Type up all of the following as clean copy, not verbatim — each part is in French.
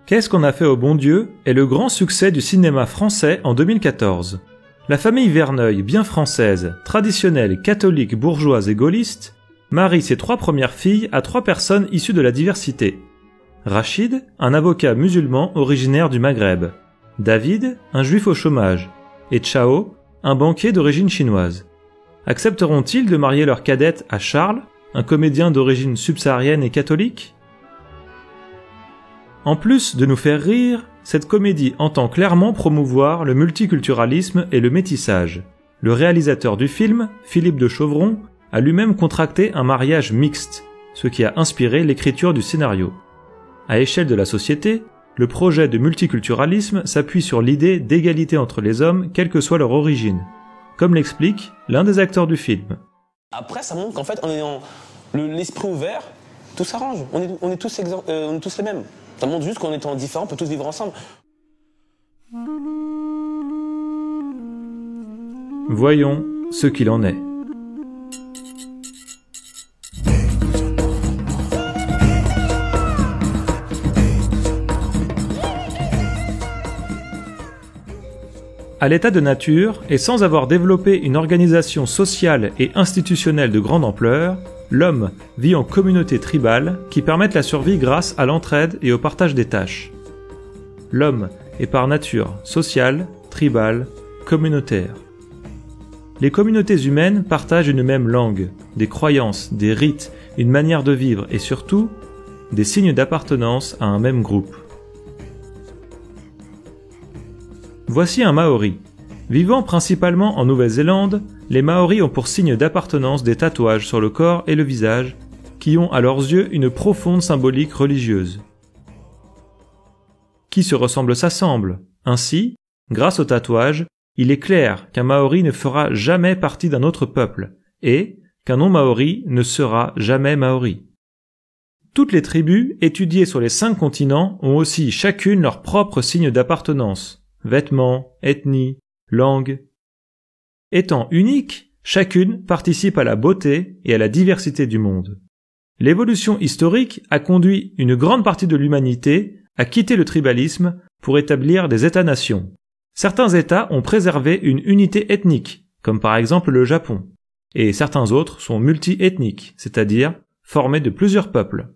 Qu'est-ce qu'on a fait au bon Dieu est le grand succès du cinéma français en 2014. La famille Verneuil, bien française, traditionnelle, catholique, bourgeoise et gaulliste, marie ses 3 premières filles à 3 personnes issues de la diversité. Rachid, un avocat musulman originaire du Maghreb. David, un juif au chômage. Et Chao, un banquier d'origine chinoise. Accepteront-ils de marier leur cadette à Charles, un comédien d'origine subsaharienne et catholique ? En plus de nous faire rire, cette comédie entend clairement promouvoir le multiculturalisme et le métissage. Le réalisateur du film, Philippe de Chauvron, a lui-même contracté un mariage mixte, ce qui a inspiré l'écriture du scénario. À échelle de la société, le projet de multiculturalisme s'appuie sur l'idée d'égalité entre les hommes, quelle que soit leur origine, comme l'explique l'un des acteurs du film. Après, ça montre qu'en fait, en ayant l'esprit ouvert, tout s'arrange. On est tous les mêmes. Ça montre juste qu'en étant différents, on peut tous vivre ensemble. Voyons ce qu'il en est. À l'état de nature, et sans avoir développé une organisation sociale et institutionnelle de grande ampleur, l'homme vit en communautés tribales qui permettent la survie grâce à l'entraide et au partage des tâches. L'homme est par nature social, tribal, communautaire. Les communautés humaines partagent une même langue, des croyances, des rites, une manière de vivre et surtout, des signes d'appartenance à un même groupe. Voici un Maori. Vivant principalement en Nouvelle-Zélande, les Maoris ont pour signe d'appartenance des tatouages sur le corps et le visage, qui ont à leurs yeux une profonde symbolique religieuse. Qui se ressemble s'assemble. Ainsi, grâce aux tatouages, il est clair qu'un Maori ne fera jamais partie d'un autre peuple, et qu'un non-Maori ne sera jamais Maori. Toutes les tribus étudiées sur les 5 continents ont aussi chacune leur propre signe d'appartenance. Vêtements, ethnie, langue. Étant uniques, chacune participe à la beauté et à la diversité du monde. L'évolution historique a conduit une grande partie de l'humanité à quitter le tribalisme pour établir des États-nations. Certains États ont préservé une unité ethnique, comme par exemple le Japon, et certains autres sont multi-ethniques, c'est-à-dire formés de plusieurs peuples.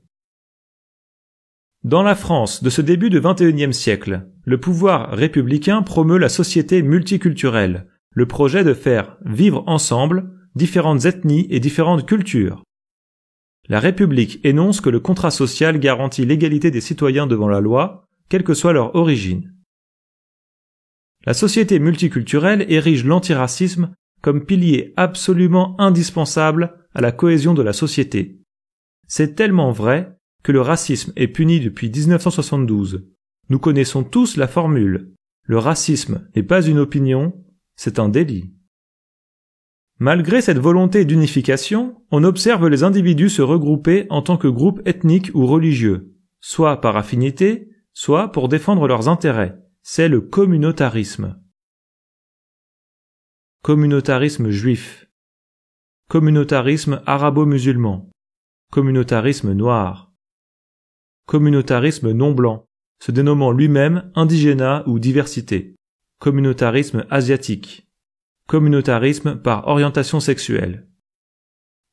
Dans la France de ce début du XXIe siècle, le pouvoir républicain promeut la société multiculturelle, le projet de faire vivre ensemble différentes ethnies et différentes cultures. La République énonce que le contrat social garantit l'égalité des citoyens devant la loi, quelle que soit leur origine. La société multiculturelle érige l'antiracisme comme pilier absolument indispensable à la cohésion de la société. C'est tellement vrai que le racisme est puni depuis 1972. Nous connaissons tous la formule. Le racisme n'est pas une opinion, c'est un délit. Malgré cette volonté d'unification, on observe les individus se regrouper en tant que groupe ethnique ou religieux, soit par affinité, soit pour défendre leurs intérêts. C'est le communautarisme. Communautarisme juif. Communautarisme arabo-musulman. Communautarisme noir. Communautarisme non-blanc, se dénommant lui-même indigénat ou diversité. Communautarisme asiatique. Communautarisme par orientation sexuelle.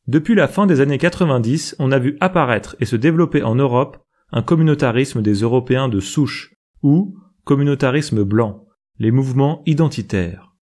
Depuis la fin des années 90, on a vu apparaître et se développer en Europe un communautarisme des Européens de souche, ou communautarisme blanc, les mouvements identitaires.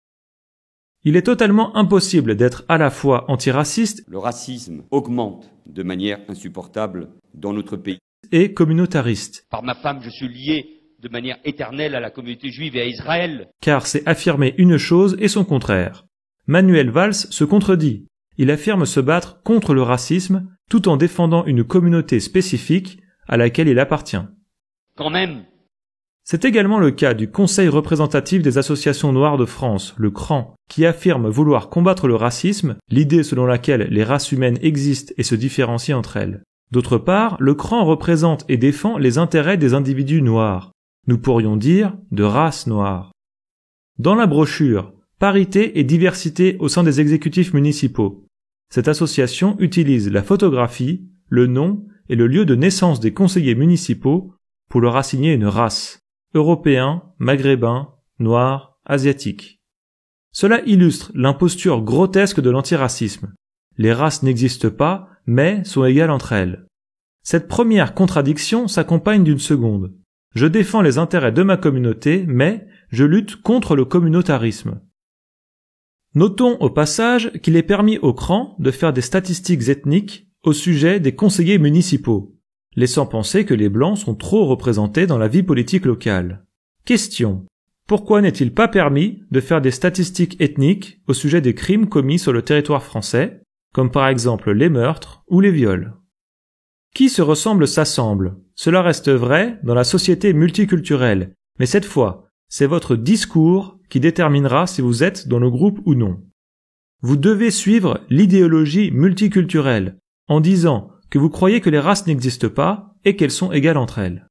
Il est totalement impossible d'être à la fois antiraciste, le racisme augmente de manière insupportable dans notre pays, et communautariste. Par ma femme, je suis lié de manière éternelle à la communauté juive et à Israël. Car c'est affirmer une chose et son contraire. Manuel Valls se contredit. Il affirme se battre contre le racisme tout en défendant une communauté spécifique à laquelle il appartient. Quand même. C'est également le cas du Conseil représentatif des associations noires de France, le CRAN, qui affirme vouloir combattre le racisme, l'idée selon laquelle les races humaines existent et se différencient entre elles. D'autre part, le CRAN représente et défend les intérêts des individus noirs. Nous pourrions dire de race noire. Dans la brochure « Parité et diversité au sein des exécutifs municipaux », cette association utilise la photographie, le nom et le lieu de naissance des conseillers municipaux pour leur assigner une race, européen, maghrébin, noir, asiatique. Cela illustre l'imposture grotesque de l'antiracisme. Les races n'existent pas, mais sont égales entre elles. Cette première contradiction s'accompagne d'une seconde. Je défends les intérêts de ma communauté, mais je lutte contre le communautarisme. Notons au passage qu'il est permis au CRAN de faire des statistiques ethniques au sujet des conseillers municipaux, laissant penser que les Blancs sont trop représentés dans la vie politique locale. Question. Pourquoi n'est-il pas permis de faire des statistiques ethniques au sujet des crimes commis sur le territoire français, comme par exemple les meurtres ou les viols? Qui se ressemble s'assemble. Cela reste vrai dans la société multiculturelle, mais cette fois, c'est votre discours qui déterminera si vous êtes dans le groupe ou non. Vous devez suivre l'idéologie multiculturelle en disant que vous croyez que les races n'existent pas et qu'elles sont égales entre elles.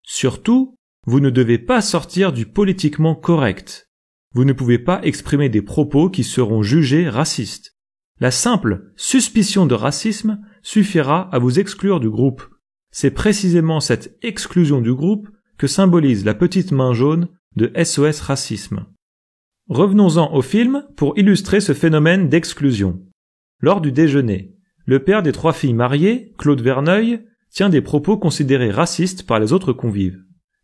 Surtout, vous ne devez pas sortir du politiquement correct. Vous ne pouvez pas exprimer des propos qui seront jugés racistes. La simple suspicion de racisme suffira à vous exclure du groupe. C'est précisément cette exclusion du groupe que symbolise la petite main jaune de SOS Racisme. Revenons-en au film pour illustrer ce phénomène d'exclusion. Lors du déjeuner, le père des 3 filles mariées, Claude Verneuil, tient des propos considérés racistes par les autres convives.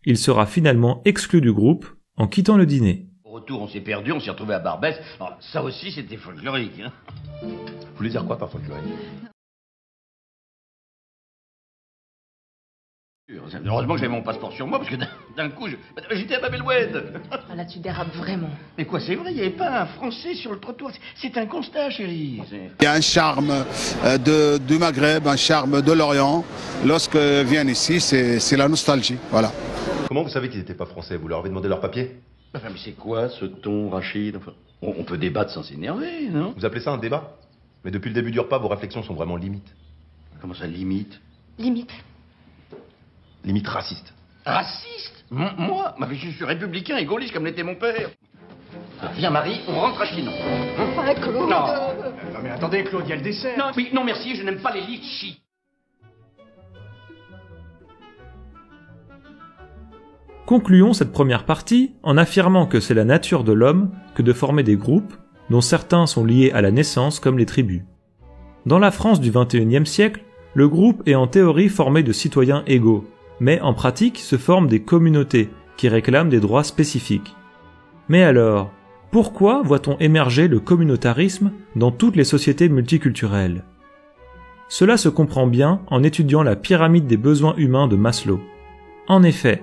Il sera finalement exclu du groupe en quittant le dîner. Au retour, on s'est perdu, on s'est retrouvé à Barbès. Alors, ça aussi, c'était folklorique. Hein. Vous voulez dire quoi par folklorique? Heureusement que j'avais mon passeport sur moi, parce que d'un coup, j'étais à Babel-Oued. Ah là, tu dérapes vraiment. Mais quoi, c'est vrai, il n'y avait pas un Français sur le trottoir. C'est un constat, chérie. Il y a un charme du Maghreb, un charme de l'Orient. Lorsque viennent ici, c'est la nostalgie, voilà. Comment vous savez qu'ils n'étaient pas français? Vous leur avez demandé leur papier? Enfin, mais c'est quoi ce ton, Rachid? Enfin, on peut débattre sans s'énerver, non? Vous appelez ça un débat? Mais depuis le début du repas, vos réflexions sont vraiment limites. Comment ça, limite? Limite. Limite raciste. Raciste? Moi? Je suis républicain et gaulliste comme l'était mon père. Viens, Marie, on rentre à Chinon. Ah, Claude. Non. Non mais attendez, Claude, il y a le dessert. Non, oui, non merci, je n'aime pas les litchis. Concluons cette première partie en affirmant que c'est la nature de l'homme que de former des groupes, dont certains sont liés à la naissance comme les tribus. Dans la France du XXIe siècle, le groupe est en théorie formé de citoyens égaux, mais en pratique se forment des communautés qui réclament des droits spécifiques. Mais alors, pourquoi voit-on émerger le communautarisme dans toutes les sociétés multiculturelles? Cela se comprend bien en étudiant la pyramide des besoins humains de Maslow. En effet,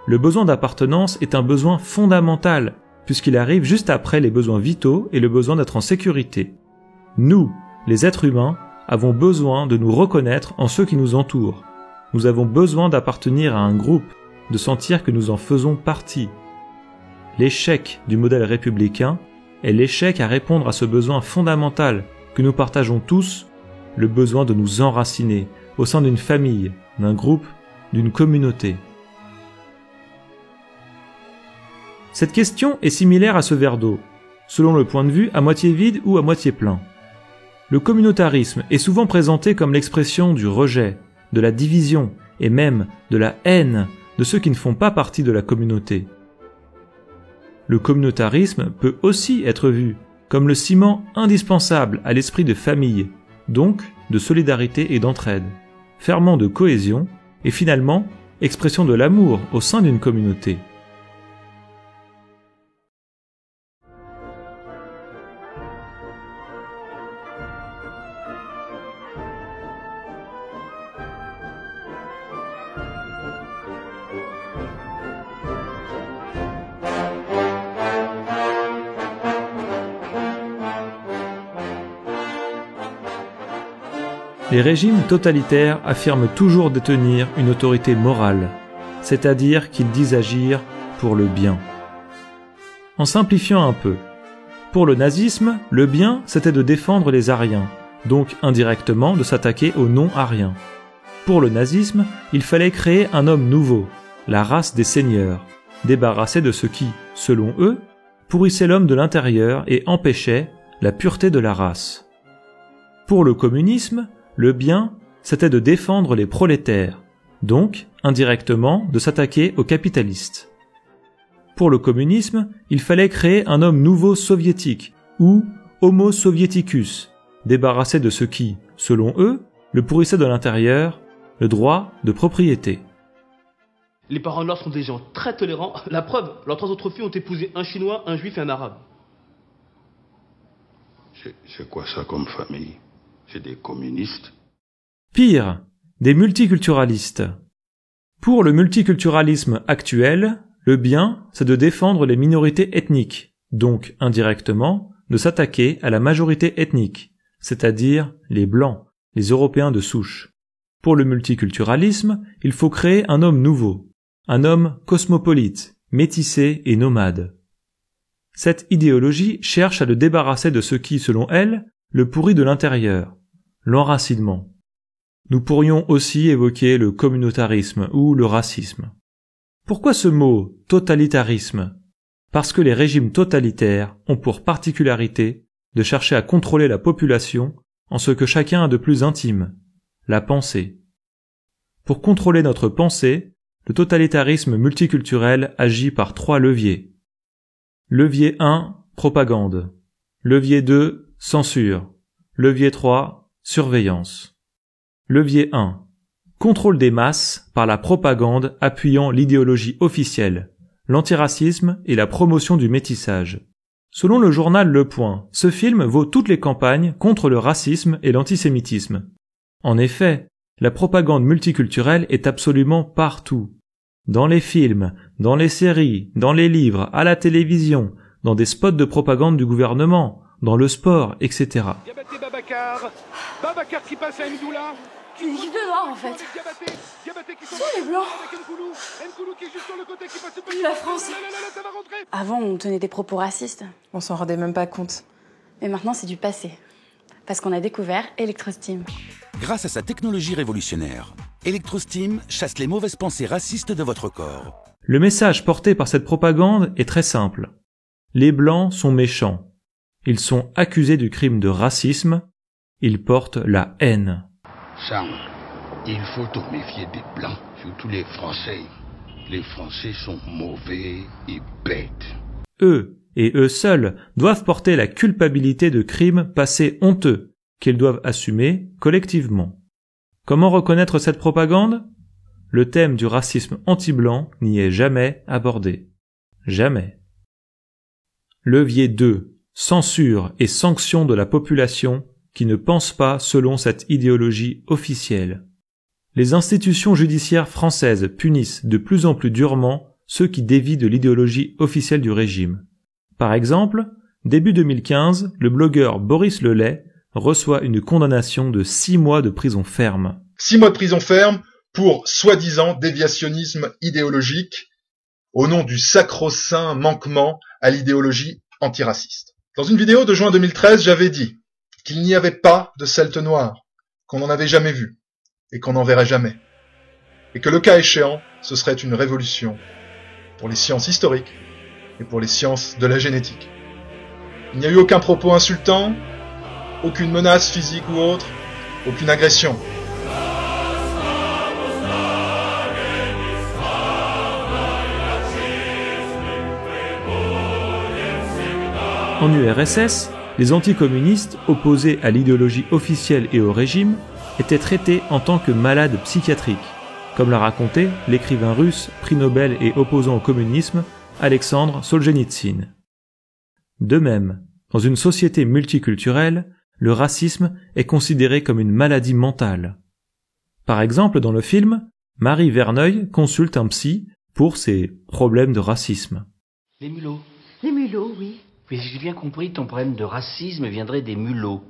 le besoin d'appartenance est un besoin fondamental, puisqu'il arrive juste après les besoins vitaux et le besoin d'être en sécurité. Nous, les êtres humains, avons besoin de nous reconnaître en ceux qui nous entourent. Nous avons besoin d'appartenir à un groupe, de sentir que nous en faisons partie. L'échec du modèle républicain est l'échec à répondre à ce besoin fondamental que nous partageons tous, le besoin de nous enraciner au sein d'une famille, d'un groupe, d'une communauté. Cette question est similaire à ce verre d'eau, selon le point de vue à moitié vide ou à moitié plein. Le communautarisme est souvent présenté comme l'expression du rejet, de la division et même de la haine de ceux qui ne font pas partie de la communauté. Le communautarisme peut aussi être vu comme le ciment indispensable à l'esprit de famille, donc de solidarité et d'entraide, ferment de cohésion et finalement expression de l'amour au sein d'une communauté. Les régimes totalitaires affirment toujours détenir une autorité morale, c'est-à-dire qu'ils disent agir pour le bien. En simplifiant un peu, pour le nazisme, le bien c'était de défendre les Aryens, donc indirectement de s'attaquer aux non-Aryens. Pour le nazisme, il fallait créer un homme nouveau, la race des seigneurs, débarrassé de ce qui, selon eux, pourrissait l'homme de l'intérieur et empêchait la pureté de la race. Pour le communisme, le bien, c'était de défendre les prolétaires, donc indirectement, de s'attaquer aux capitalistes. Pour le communisme, il fallait créer un homme nouveau soviétique, ou Homo soviéticus, débarrassé de ce qui, selon eux, le pourrissait de l'intérieur, le droit de propriété. Les parents noirs sont des gens très tolérants. La preuve, leurs 3 autres filles ont épousé un Chinois, un Juif et un Arabe. C'est quoi ça comme famille? C'est des communistes? Pire, des multiculturalistes. Pour le multiculturalisme actuel, le bien, c'est de défendre les minorités ethniques, donc indirectement, de s'attaquer à la majorité ethnique, c'est-à-dire les Blancs, les Européens de souche. Pour le multiculturalisme, il faut créer un homme nouveau, un homme cosmopolite, métissé et nomade. Cette idéologie cherche à le débarrasser de ce qui, selon elle, le pourrit de l'intérieur, l'enracinement. Nous pourrions aussi évoquer le communautarisme ou le racisme. Pourquoi ce mot « totalitarisme » ? Parce que les régimes totalitaires ont pour particularité de chercher à contrôler la population en ce que chacun a de plus intime, la pensée. Pour contrôler notre pensée, le totalitarisme multiculturel agit par 3 leviers. Levier 1, propagande. Levier 2, censure. Levier 3, surveillance. Levier 1. Contrôle des masses par la propagande appuyant l'idéologie officielle, l'antiracisme et la promotion du métissage. Selon le journal Le Point, ce film vaut toutes les campagnes contre le racisme et l'antisémitisme. En effet, la propagande multiculturelle est absolument partout. Dans les films, dans les séries, dans les livres, à la télévision, dans des spots de propagande du gouvernement, dans le sport, etc. Babacar qui passe à Mdoula. Une équipe de noirs en fait. C'est les blancs. La France. Avant on tenait des propos racistes. On s'en rendait même pas compte. Mais maintenant c'est du passé. Parce qu'on a découvert Electrosteam. Grâce à sa technologie révolutionnaire, Electrosteam chasse les mauvaises pensées racistes de votre corps. Le message porté par cette propagande est très simple. Les Blancs sont méchants. Ils sont accusés du crime de racisme. Ils portent la haine. Sam, il faut te méfier des Blancs, surtout les Français. Les Français sont mauvais et bêtes. Eux, et eux seuls, doivent porter la culpabilité de crimes passés honteux, qu'ils doivent assumer collectivement. Comment reconnaître cette propagande ? Le thème du racisme anti-blanc n'y est jamais abordé. Jamais. Levier 2. Censure et sanction de la population qui ne pense pas selon cette idéologie officielle. Les institutions judiciaires françaises punissent de plus en plus durement ceux qui dévient de l'idéologie officielle du régime. Par exemple, début 2015, le blogueur Boris Lelay reçoit une condamnation de 6 mois de prison ferme. 6 mois de prison ferme pour soi-disant déviationnisme idéologique au nom du sacro-saint manquement à l'idéologie antiraciste. Dans une vidéo de juin 2013, j'avais dit qu'il n'y avait pas de Celtes noirs, qu'on n'en avait jamais vu et qu'on n'en verrait jamais, et que le cas échéant, ce serait une révolution pour les sciences historiques et pour les sciences de la génétique. Il n'y a eu aucun propos insultant, aucune menace physique ou autre, aucune agression. En URSS, les anticommunistes, opposés à l'idéologie officielle et au régime, étaient traités en tant que malades psychiatriques, comme l'a raconté l'écrivain russe, prix Nobel et opposant au communisme, Alexandre Solzhenitsyn. De même, dans une société multiculturelle, le racisme est considéré comme une maladie mentale. Par exemple, dans le film, Marie Verneuil consulte un psy pour ses problèmes de racisme. Les mulots. Les mulots, oui. Mais si j'ai bien compris, ton problème de racisme viendrait des mulots.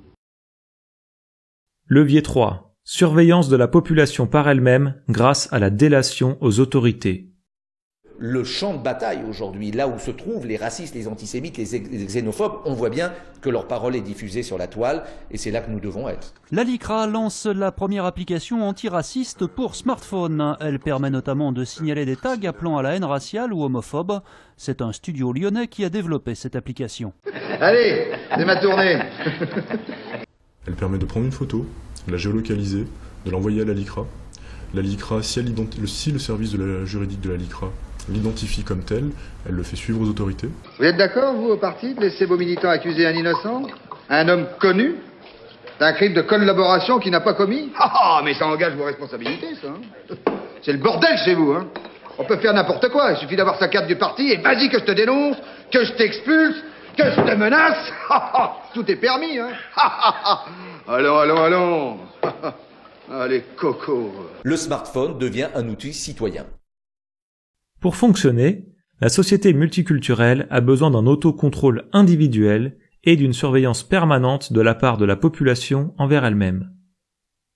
Levier 3. Surveillance de la population par elle-même grâce à la délation aux autorités. Le champ de bataille aujourd'hui, là où se trouvent les racistes, les antisémites, les xénophobes, on voit bien que leur parole est diffusée sur la toile et c'est là que nous devons être. La LICRA lance la première application antiraciste pour smartphone. Elle permet notamment de signaler des tags appelant à la haine raciale ou homophobe. C'est un studio lyonnais qui a développé cette application. Allez, c'est ma tournée. Elle permet de prendre une photo, de la géolocaliser, de l'envoyer à la LICRA La LICRA, si le service de la juridique de la LICRA l'identifie comme tel, elle le fait suivre aux autorités. Vous êtes d'accord, vous, au parti, de laisser vos militants accuser un innocent, un homme connu, d'un crime de collaboration qu'il n'a pas commis? Ah, mais ça engage vos responsabilités, ça. C'est le bordel chez vous, hein. On peut faire n'importe quoi, il suffit d'avoir sa carte du parti et vas-y que je te dénonce, que je t'expulse, que je te menace. Tout est permis, hein. Allons. Allez, coco. Le smartphone devient un outil citoyen. Pour fonctionner, la société multiculturelle a besoin d'un autocontrôle individuel et d'une surveillance permanente de la part de la population envers elle-même.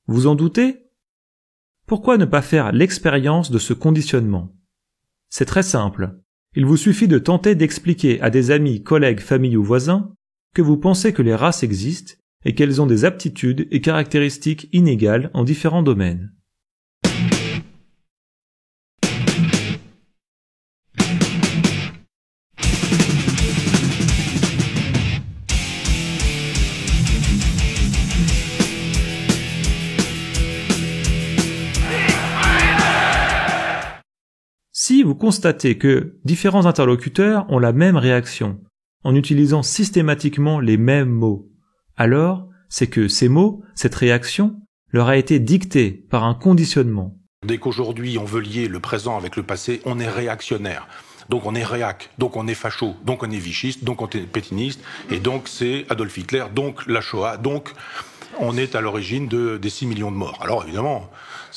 Vous en doutez? Pourquoi ne pas faire l'expérience de ce conditionnement? C'est très simple. Il vous suffit de tenter d'expliquer à des amis, collègues, familles ou voisins que vous pensez que les races existent et qu'elles ont des aptitudes et caractéristiques inégales en différents domaines. Si vous constatez que différents interlocuteurs ont la même réaction, en utilisant systématiquement les mêmes mots, alors c'est que ces mots, cette réaction, leur a été dictée par un conditionnement. Dès qu'aujourd'hui on veut lier le présent avec le passé, on est réactionnaire. Donc on est réac, donc on est facho, donc on est vichiste, donc on est pétiniste, et donc c'est Adolf Hitler, donc la Shoah, donc on est à l'origine des 6 millions de morts. Alors évidemment,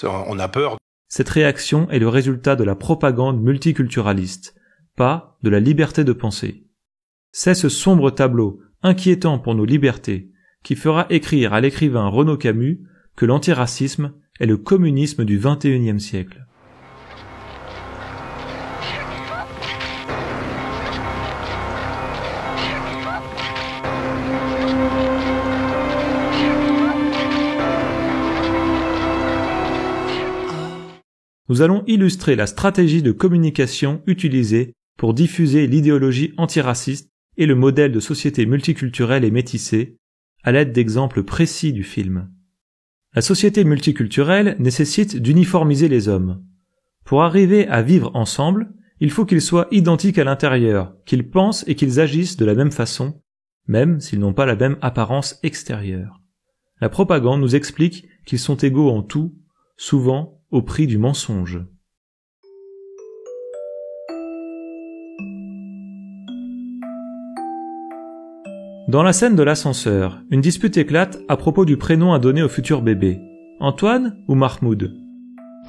on a peur. Cette réaction est le résultat de la propagande multiculturaliste, pas de la liberté de penser. C'est ce sombre tableau, inquiétant pour nos libertés, qui fera écrire à l'écrivain Renaud Camus que l'antiracisme est le communisme du XXIe siècle. Nous allons illustrer la stratégie de communication utilisée pour diffuser l'idéologie antiraciste et le modèle de société multiculturelle et métissée, à l'aide d'exemples précis du film. La société multiculturelle nécessite d'uniformiser les hommes. Pour arriver à vivre ensemble, il faut qu'ils soient identiques à l'intérieur, qu'ils pensent et qu'ils agissent de la même façon, même s'ils n'ont pas la même apparence extérieure. La propagande nous explique qu'ils sont égaux en tout, souvent au prix du mensonge. Dans la scène de l'ascenseur, une dispute éclate à propos du prénom à donner au futur bébé. Antoine ou Mahmoud?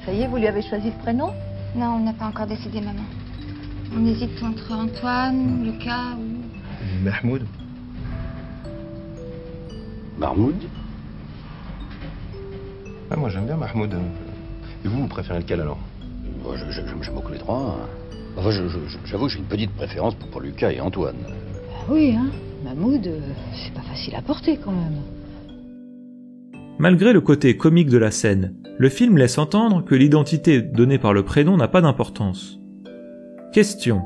Ça y est, vous lui avez choisi le prénom? Non, on n'a pas encore décidé, maman. On hésite entre Antoine, Lucas ou... Mahmoud. Mahmoud? Ah, moi j'aime bien Mahmoud. Et vous préférez lequel alors? J'aime beaucoup les trois. Enfin, j'avoue que j'ai une petite préférence pour Lucas et Antoine. Oui, hein. Mahmoud, c'est pas facile à porter quand même. Malgré le côté comique de la scène, le film laisse entendre que l'identité donnée par le prénom n'a pas d'importance. Question.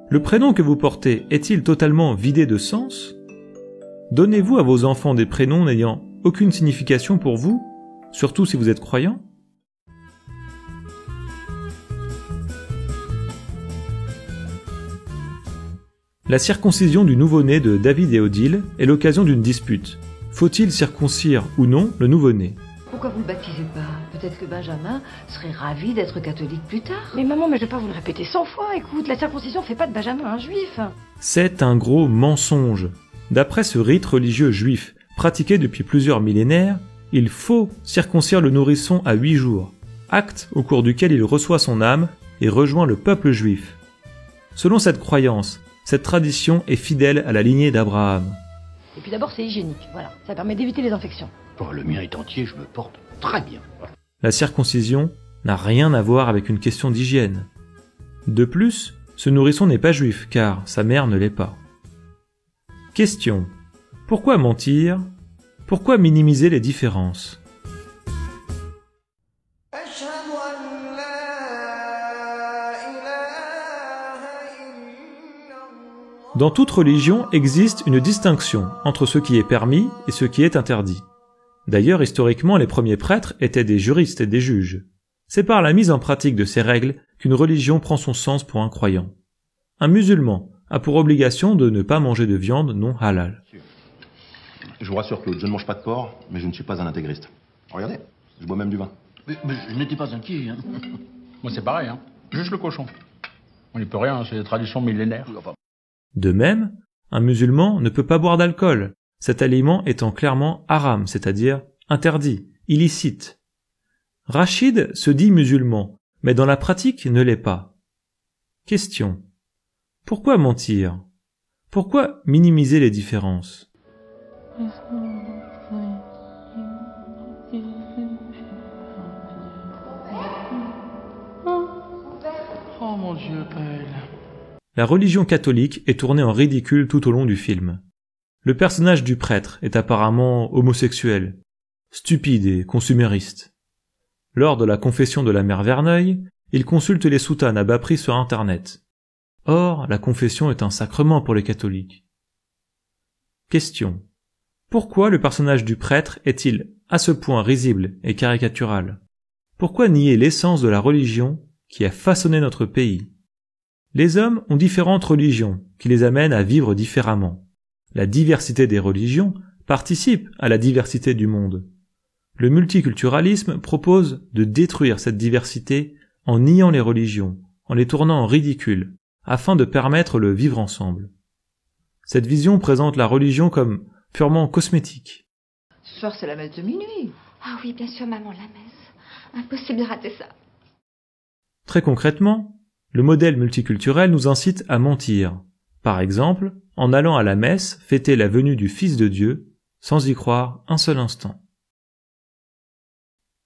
Le prénom que vous portez est-il totalement vidé de sens? Donnez-vous à vos enfants des prénoms n'ayant aucune signification pour vous, surtout si vous êtes croyant? La circoncision du nouveau-né de David et Odile est l'occasion d'une dispute. Faut-il circoncire ou non le nouveau-né? Pourquoi vous le baptisez pas? Peut-être que Benjamin serait ravi d'être catholique plus tard. Mais maman, je vais pas vous le répéter 100 fois, écoute, la circoncision fait pas de Benjamin un juif. C'est un gros mensonge. D'après ce rite religieux juif, pratiqué depuis plusieurs millénaires, il faut circoncire le nourrisson à 8 jours, acte au cours duquel il reçoit son âme et rejoint le peuple juif. Selon cette croyance, cette tradition est fidèle à la lignée d'Abraham. Et puis d'abord, c'est hygiénique, voilà. Ça permet d'éviter les infections. Oh, le mien est entier, je me porte très bien. La circoncision n'a rien à voir avec une question d'hygiène. De plus, ce nourrisson n'est pas juif, car sa mère ne l'est pas. Question. Pourquoi mentir? Pourquoi minimiser les différences? Dans toute religion existe une distinction entre ce qui est permis et ce qui est interdit. D'ailleurs, historiquement, les premiers prêtres étaient des juristes et des juges. C'est par la mise en pratique de ces règles qu'une religion prend son sens pour un croyant. Un musulman a pour obligation de ne pas manger de viande non halal. Je vous rassure, Claude, je ne mange pas de porc, mais je ne suis pas un intégriste. Regardez, je bois même du vin. Mais je n'étais pas inquiet, hein. Moi, c'est pareil, hein. Juste le cochon. On n'y peut rien, c'est des traditions millénaires. De même, un musulman ne peut pas boire d'alcool, cet aliment étant clairement haram, c'est-à-dire interdit, illicite. Rachid se dit musulman, mais dans la pratique ne l'est pas. Question. Pourquoi mentir? Pourquoi minimiser les différences? Oh mon Dieu, Paël. La religion catholique est tournée en ridicule tout au long du film. Le personnage du prêtre est apparemment homosexuel, stupide et consumériste. Lors de la confession de la mère Verneuil, il consulte les soutanes à bas prix sur Internet. Or, la confession est un sacrement pour les catholiques. Question. Pourquoi le personnage du prêtre est-il à ce point risible et caricatural? Pourquoi nier l'essence de la religion qui a façonné notre pays? Les hommes ont différentes religions qui les amènent à vivre différemment. La diversité des religions participe à la diversité du monde. Le multiculturalisme propose de détruire cette diversité en niant les religions, en les tournant en ridicule, afin de permettre le vivre ensemble. Cette vision présente la religion comme purement cosmétique. Ce soir, c'est la messe de minuit. Ah oui, bien sûr, maman, la messe. Impossible de rater ça. Très concrètement, le modèle multiculturel nous incite à mentir. Par exemple, en allant à la messe fêter la venue du Fils de Dieu, sans y croire un seul instant.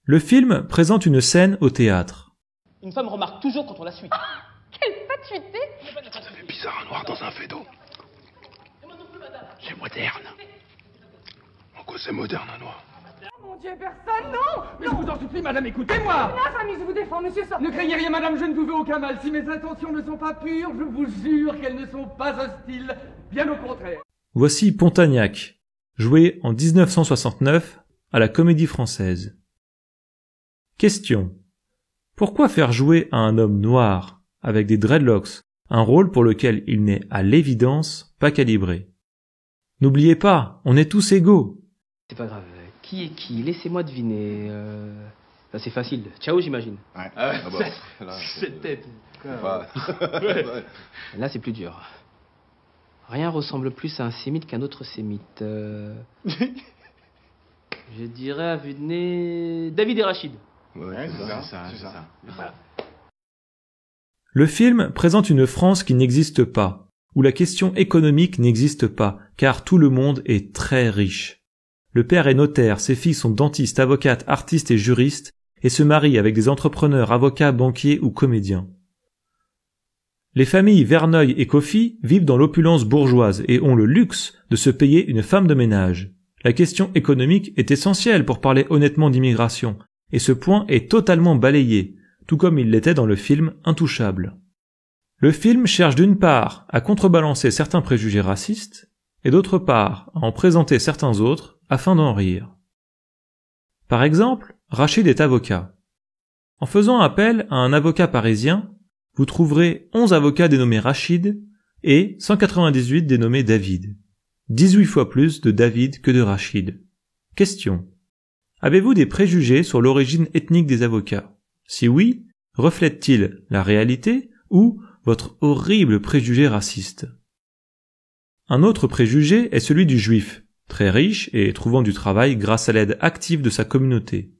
Le film présente une scène au théâtre. Une femme remarque toujours quand on la suit. Quelle fatuité! Ça fait bizarre un noir dans un faido. C'est moderne. En quoi c'est moderne un noir? Mon Dieu, personne, non! Mais je vous en supplie, madame, écoutez-moi! La famille, je vous défends, monsieur, ça... Ne craignez rien, madame, je ne vous veux aucun mal. Si mes intentions ne sont pas pures, je vous jure qu'elles ne sont pas hostiles. Bien au contraire. Voici Pontagnac, joué en 1969 à la Comédie Française. Question. Pourquoi faire jouer à un homme noir, avec des dreadlocks, un rôle pour lequel il n'est à l'évidence pas calibré? N'oubliez pas, on est tous égaux. C'est pas grave. Qui est qui? Laissez-moi deviner. Là, c'est facile. Ciao, j'imagine. Ouais. C'était... Ouais. Là, c'est plus dur. Rien ressemble plus à un sémite qu'un autre sémite. Je dirais à vue de nez... David et Rachid. Ouais, c'est ça. Voilà. Le film présente une France qui n'existe pas, où la question économique n'existe pas, car tout le monde est très riche. Le père est notaire, ses filles sont dentistes, avocates, artistes et juristes, et se marient avec des entrepreneurs, avocats, banquiers ou comédiens. Les familles Verneuil et Coffy vivent dans l'opulence bourgeoise et ont le luxe de se payer une femme de ménage. La question économique est essentielle pour parler honnêtement d'immigration, et ce point est totalement balayé, tout comme il l'était dans le film Intouchable. Le film cherche d'une part à contrebalancer certains préjugés racistes, et d'autre part à en présenter certains autres afin d'en rire. Par exemple, Rachid est avocat. En faisant appel à un avocat parisien, vous trouverez 11 avocats dénommés Rachid et 198 dénommés David. 18 fois plus de David que de Rachid. Question. Avez-vous des préjugés sur l'origine ethnique des avocats? Si oui, reflète-t-il la réalité ou votre horrible préjugé raciste? Un autre préjugé est celui du juif, très riche et trouvant du travail grâce à l'aide active de sa communauté.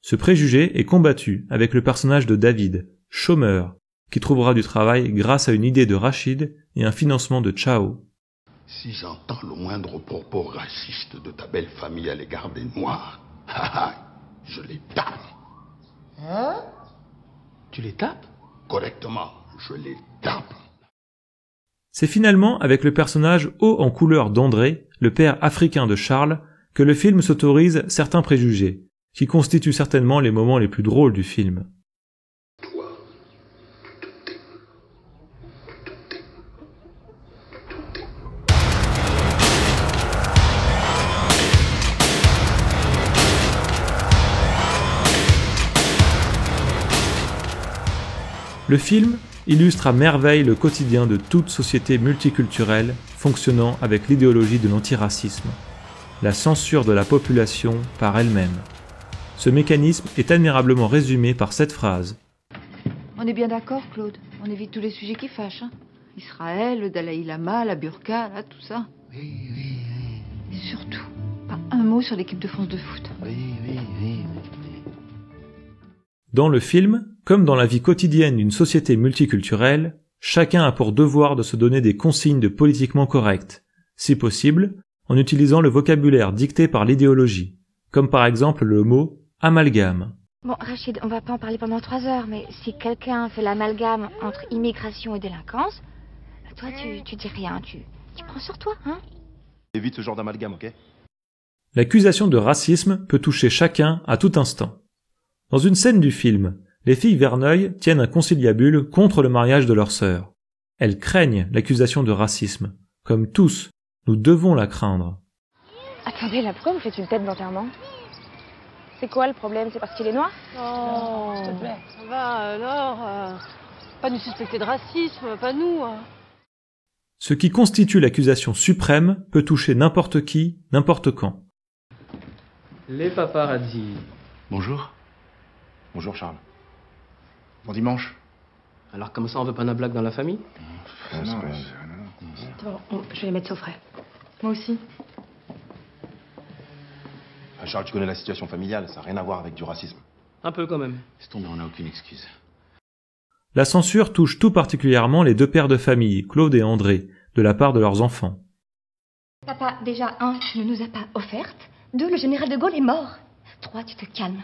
Ce préjugé est combattu avec le personnage de David, chômeur, qui trouvera du travail grâce à une idée de Rachid et un financement de Chao. Si j'entends le moindre propos raciste de ta belle famille à l'égard des Noirs, je les tape. Hein? Tu les tapes? Correctement, je les tape. C'est finalement avec le personnage haut en couleur d'André, le père africain de Charles, que le film s'autorise certains préjugés, qui constituent certainement les moments les plus drôles du film. Le film illustre à merveille le quotidien de toute société multiculturelle fonctionnant avec l'idéologie de l'antiracisme, la censure de la population par elle-même. Ce mécanisme est admirablement résumé par cette phrase. On est bien d'accord, Claude. On évite tous les sujets qui fâchent. Hein. Israël, le Dalai Lama, la burqa, là, tout ça. Oui. Et surtout, pas un mot sur l'équipe de France de foot. Oui. Dans le film, comme dans la vie quotidienne d'une société multiculturelle, chacun a pour devoir de se donner des consignes de politiquement correct, si possible, en utilisant le vocabulaire dicté par l'idéologie, comme par exemple le mot « amalgame ». Bon, Rachid, on va pas en parler pendant 3 heures, mais si quelqu'un fait l'amalgame entre immigration et délinquance, toi, tu dis rien, tu prends sur toi, hein? Évite ce genre d'amalgame, ok? L'accusation de racisme peut toucher chacun à tout instant. Dans une scène du film, les filles Verneuil tiennent un conciliabule contre le mariage de leur sœur. Elles craignent l'accusation de racisme. Comme tous, nous devons la craindre. Attendez, là, pourquoi vous faites une tête d'enterrement? C'est quoi le problème? C'est parce qu'il est noir? Oh, s'il te plaît. Ça va, alors pas nous suspecter de racisme, pas nous. Ce qui constitue l'accusation suprême peut toucher n'importe qui, n'importe quand. Les paparazzis. Bonjour. Bonjour Charles. Bon dimanche. Alors comme ça on veut pas de blague dans la famille? Non. Je vais les mettre au frais. Moi aussi. Charles, tu connais la situation familiale, ça n'a rien à voir avec du racisme. Un peu quand même. Laisse tomber, on n'a aucune excuse. La censure touche tout particulièrement les deux pères de famille, Claude et André, de la part de leurs enfants. Papa, déjà, 1, tu ne nous as pas offerte. 2, le général de Gaulle est mort. 3, tu te calmes.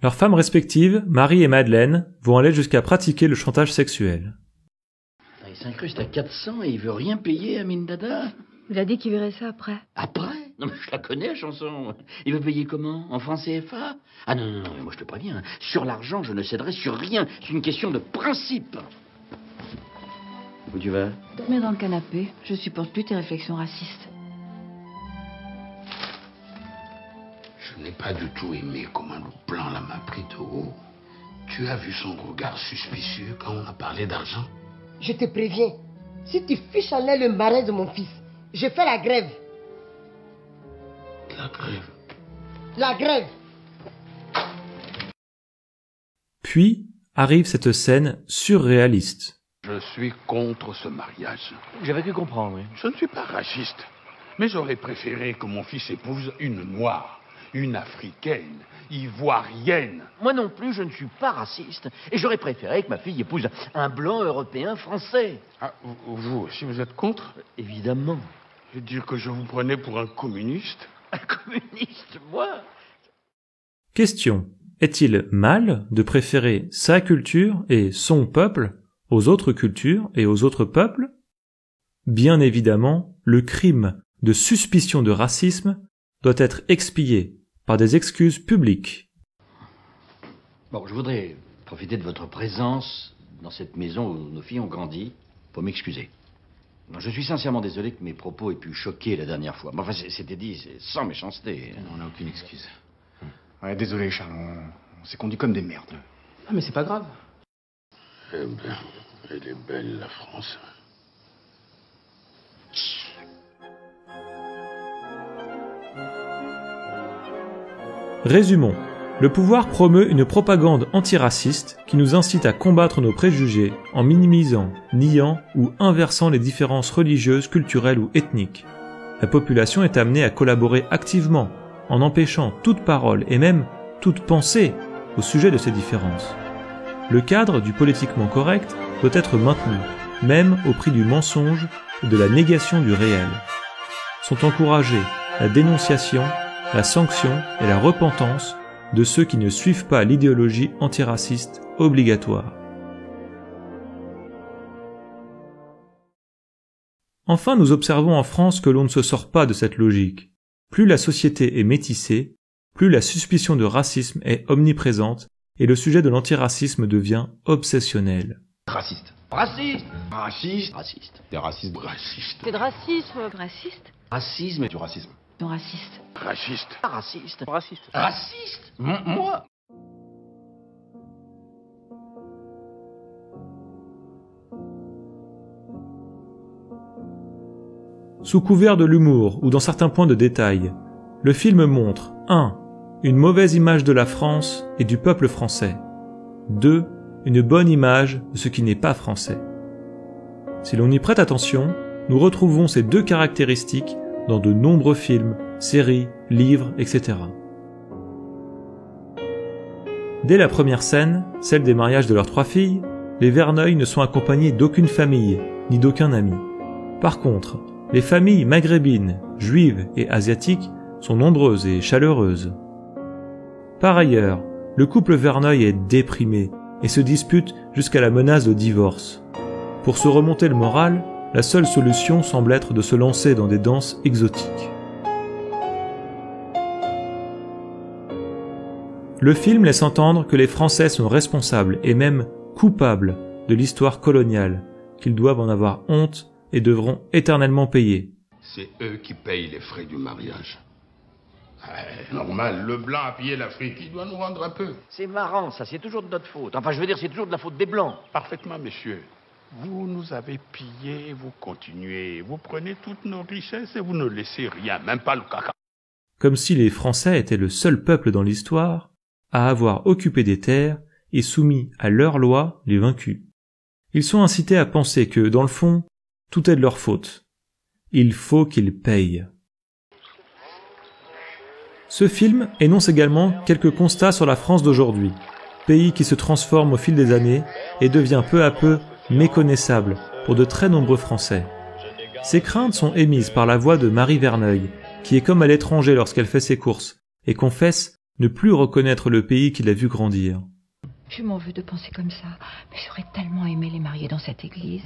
Leurs femmes respectives, Marie et Madeleine, vont aller jusqu'à pratiquer le chantage sexuel. Il s'incruste à 400 et il veut rien payer à Mindada. Il a dit qu'il verrait ça après. Après? Non mais je la connais la chanson. Il veut payer comment? En francs CFA? Ah non, mais moi je te préviens. Sur l'argent, je ne céderai sur rien. C'est une question de principe. Où tu vas? Dormir dans le canapé. Je supporte plus tes réflexions racistes. Je n'ai pas du tout aimé comment le plan là m'a pris de haut. Tu as vu son regard suspicieux quand on a parlé d'argent? Je te préviens, si tu fiches en l'air le marais de mon fils, je fais la grève. La grève? La grève! Puis arrive cette scène surréaliste. Je suis contre ce mariage. J'avais dû comprendre, oui. Je ne suis pas raciste, mais j'aurais préféré que mon fils épouse une noire, une africaine, ivoirienne. Moi non plus, je ne suis pas raciste. Et j'aurais préféré que ma fille épouse un blanc européen français. Ah, vous aussi, vous êtes contre? Évidemment. Je veux dire que je vous prenais pour un communiste? Un communiste, moi? Question. Est-il mal de préférer sa culture et son peuple aux autres cultures et aux autres peuples? Bien évidemment, le crime de suspicion de racisme doit être expié par des excuses publiques. Bon, je voudrais profiter de votre présence dans cette maison où nos filles ont grandi pour m'excuser. Je suis sincèrement désolé que mes propos aient pu choquer la dernière fois. Mais enfin, c'était dit sans méchanceté. On n'a aucune excuse. Ouais, désolé Charles, on s'est conduit comme des merdes. Ah mais c'est pas grave. Eh bien, elle est belle la France. Résumons. Le pouvoir promeut une propagande antiraciste qui nous incite à combattre nos préjugés en minimisant, niant ou inversant les différences religieuses, culturelles ou ethniques. La population est amenée à collaborer activement en empêchant toute parole et même toute pensée au sujet de ces différences. Le cadre du politiquement correct doit être maintenu, même au prix du mensonge et de la négation du réel. Sont encouragés la dénonciation, la sanction et la repentance de ceux qui ne suivent pas l'idéologie antiraciste obligatoire. Enfin, nous observons en France que l'on ne se sort pas de cette logique. Plus la société est métissée, plus la suspicion de racisme est omniprésente et le sujet de l'antiracisme devient obsessionnel. Raciste. Raciste. Raciste. Raciste. T'es raciste. Raciste. C'est de racisme. Raciste? Racisme. Du racisme. Non, raciste. Raciste. Raciste. Raciste. Raciste. Moi. Sous couvert de l'humour ou dans certains points de détail, le film montre 1. Une mauvaise image de la France et du peuple français. 2. Une bonne image de ce qui n'est pas français. Si l'on y prête attention, nous retrouvons ces deux caractéristiques dans de nombreux films, séries, livres, etc. Dès la première scène, celle des mariages de leurs 3 filles, les Verneuil ne sont accompagnés d'aucune famille, ni d'aucun ami. Par contre, les familles maghrébines, juives et asiatiques sont nombreuses et chaleureuses. Par ailleurs, le couple Verneuil est déprimé et se dispute jusqu'à la menace de divorce. Pour se remonter le moral, la seule solution semble être de se lancer dans des danses exotiques. Le film laisse entendre que les Français sont responsables et même coupables de l'histoire coloniale, qu'ils doivent en avoir honte et devront éternellement payer. C'est eux qui payent les frais du mariage. Normal, le blanc a pillé l'Afrique, il doit nous rendre un peu. C'est marrant, ça, c'est toujours de notre faute. Enfin, je veux dire, c'est toujours de la faute des Blancs. Parfaitement, messieurs. Vous nous avez pillés, vous continuez. Vous prenez toutes nos richesses et vous ne laissez rien, même pas le caca. Comme si les Français étaient le seul peuple dans l'histoire à avoir occupé des terres et soumis à leurs lois les vaincus. Ils sont incités à penser que, dans le fond, tout est de leur faute. Il faut qu'ils payent. Ce film énonce également quelques constats sur la France d'aujourd'hui, pays qui se transforme au fil des années et devient peu à peu méconnaissable pour de très nombreux Français. Ces craintes sont émises par la voix de Marie Verneuil, qui est comme à l'étranger lorsqu'elle fait ses courses, et confesse ne plus reconnaître le pays qu'il a vu grandir. Je m'en veux de penser comme ça, mais j'aurais tellement aimé les marier dans cette église.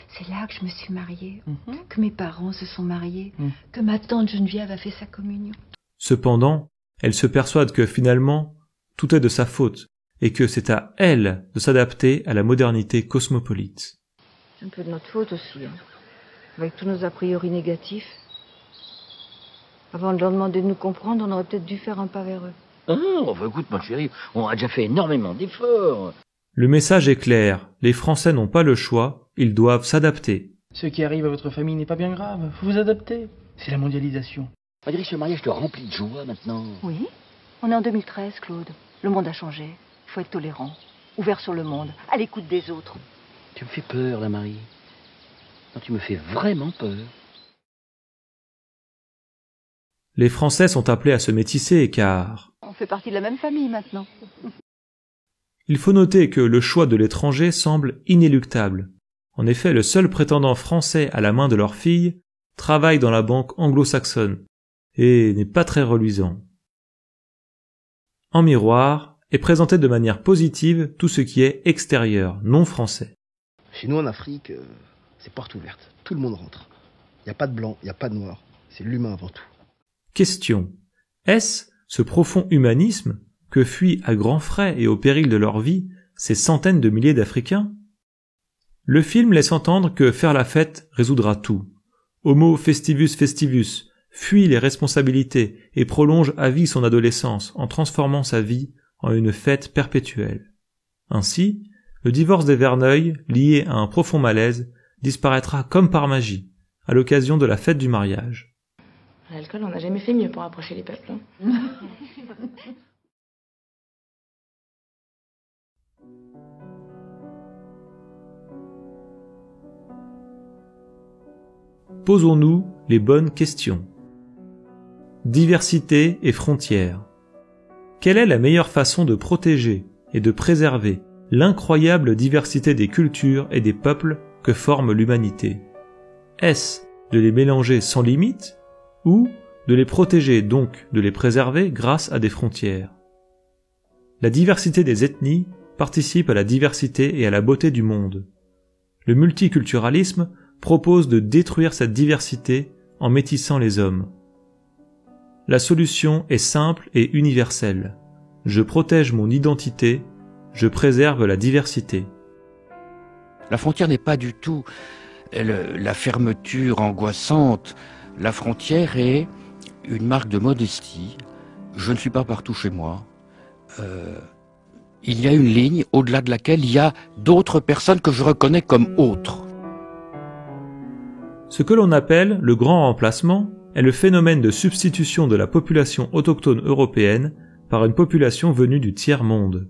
C'est là que je me suis mariée, que mes parents se sont mariés, que ma tante Geneviève a fait sa communion. Cependant, elle se persuade que finalement, tout est de sa faute, et que c'est à elle de s'adapter à la modernité cosmopolite. C'est un peu de notre faute aussi, hein. Avec tous nos a priori négatifs. Avant de leur demander de nous comprendre, on aurait peut-être dû faire un pas vers eux. Enfin, écoute, ma chérie, on a déjà fait énormément d'efforts. Le message est clair, les Français n'ont pas le choix, ils doivent s'adapter. Ce qui arrive à votre famille n'est pas bien grave, faut vous adapter. C'est la mondialisation. Valérie, ce mariage te remplit de joie maintenant. Oui, on est en 2013, Claude. Le monde a changé. Il faut être tolérant, ouvert sur le monde, à l'écoute des autres. Tu me fais peur, la Marie. Non, tu me fais vraiment peur. Les Français sont appelés à se métisser car... On fait partie de la même famille maintenant. Il faut noter que le choix de l'étranger semble inéluctable. En effet, le seul prétendant français à la main de leur fille travaille dans la banque anglo-saxonne et n'est pas très reluisant. En miroir, est présenté de manière positive tout ce qui est extérieur, non français. Chez nous en Afrique, c'est porte ouverte. Tout le monde rentre. Il n'y a pas de blanc, il n'y a pas de noir. C'est l'humain avant tout. Question. Est-ce ce profond humanisme que fuient à grands frais et au péril de leur vie ces centaines de milliers d'Africains? Le film laisse entendre que faire la fête résoudra tout. Homo festivus festivus fuit les responsabilités et prolonge à vie son adolescence en transformant sa vie en une fête perpétuelle. Ainsi, le divorce des Verneuil, lié à un profond malaise, disparaîtra comme par magie, à l'occasion de la fête du mariage. L'alcool, on n'a jamais fait mieux pour approcher les peuples. Hein. Posons-nous les bonnes questions. Diversité et frontières. Quelle est la meilleure façon de protéger et de préserver l'incroyable diversité des cultures et des peuples que forme l'humanité? Est-ce de les mélanger sans limite ou de les protéger, donc de les préserver grâce à des frontières? La diversité des ethnies participe à la diversité et à la beauté du monde. Le multiculturalisme propose de détruire cette diversité en métissant les hommes. La solution est simple et universelle. Je protège mon identité, je préserve la diversité. La frontière n'est pas du tout la fermeture angoissante. La frontière est une marque de modestie. Je ne suis pas partout chez moi. Il y a une ligne au-delà de laquelle il y a d'autres personnes que je reconnais comme autres. Ce que l'on appelle le grand remplacement est le phénomène de substitution de la population autochtone européenne par une population venue du tiers-monde.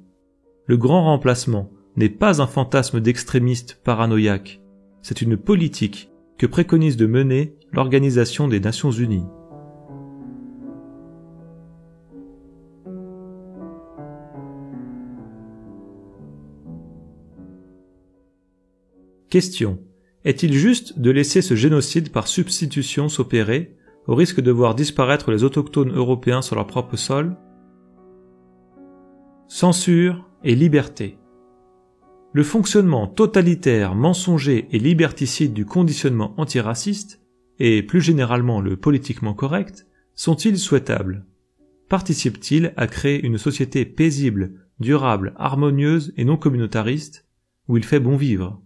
Le grand remplacement n'est pas un fantasme d'extrémistes paranoïaques, c'est une politique que préconise de mener l'Organisation des Nations Unies. Question. Est-il juste de laisser ce génocide par substitution s'opérer, au risque de voir disparaître les autochtones européens sur leur propre sol? Censure et liberté. Le fonctionnement totalitaire, mensonger et liberticide du conditionnement antiraciste, et plus généralement le politiquement correct, sont-ils souhaitables? Participent-ils à créer une société paisible, durable, harmonieuse et non communautariste, où il fait bon vivre?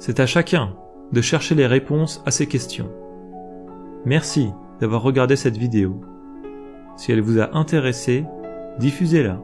C'est à chacun de chercher les réponses à ces questions. Merci d'avoir regardé cette vidéo. Si elle vous a intéressé, diffusez-la.